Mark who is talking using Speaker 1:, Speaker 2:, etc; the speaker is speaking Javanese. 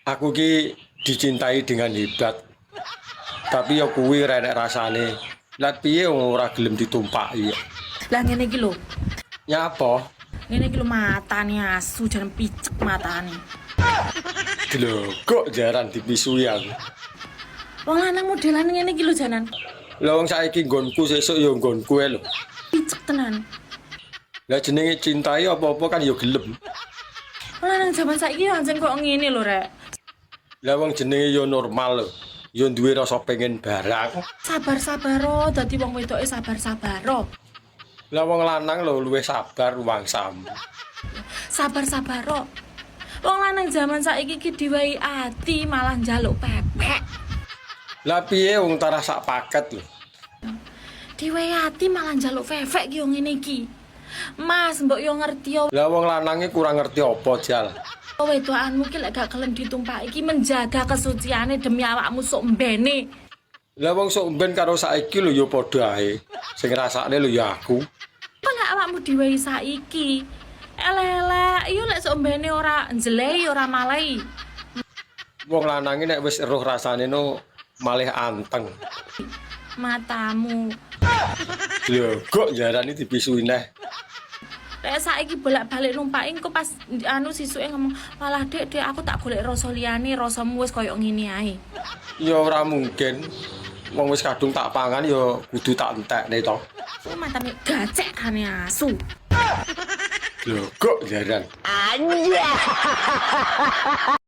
Speaker 1: Aku ki dicintai dengan hebat. Tapi ya kuwi ora enek rasane. Lah piye wong ora gelem ditumpaki.
Speaker 2: Lah ngene iki lho.
Speaker 1: Nyapa?
Speaker 2: Ngene iki lho matane asu jan picek matane.
Speaker 1: Glogok jaran dipisui aku.
Speaker 2: Wong lanang modelan ngene iki lho janan.
Speaker 1: Lah wong saiki nggonku sesuk ya nggonku ae lho.
Speaker 2: Picek tenan.
Speaker 1: Lah jenenge cintai apa-apa kan ya gelem.
Speaker 2: Wong lanang jaman saiki yo anjen kok ngene lho, Rek.
Speaker 1: Lah wong jenenge ya normal lho. Ya duwe rasa pengen barang.
Speaker 2: Sabar-sabar oh, dadi wong wedoke sabar-sabar oh.
Speaker 1: Lah wong lanang lho luwih sabar wangsam.
Speaker 2: Sabar-sabar oh. Wong lanang jaman saiki ki diwehi ati malah njaluk pepek.
Speaker 1: Lah piye wong tarah sak paket lho.
Speaker 2: Diwehi ati malah njaluk fefek ki yo ngene iki. Mas, mbok yo ngerti yo.
Speaker 1: Lah wong lanange kurang ngerti apa, Jal.
Speaker 2: Wedokanmu ki lek gak gelem ditumpaki iki menjaga kesuciane demi awakmu sok mbene.
Speaker 1: Lah wong sok mben karo saiki lho ya padha ae. Sing ngrasakne lho ya aku.
Speaker 2: Kok lek awakmu diwehi saiki? Elek-elek, yo lek sok mbene ora njlehi ora malehi.
Speaker 1: Wong lanange nek wis eruh rasane no malih anteng.
Speaker 2: Matamu.
Speaker 1: Lho, kok jarane dipisui neh.
Speaker 2: Lek saiki bolak-balik numpaki engko pas anu sisuke ngomong, "Malah Dek, aku tak golek rasa liyane, rasamu wis koyo ngene ae."
Speaker 1: Ya ora mungkin. Wong wis kadung tak pangan ya kudu tak entekne to.
Speaker 2: Ku matane gacek kane asu.
Speaker 1: Lho, kok jaran.
Speaker 2: Anjay.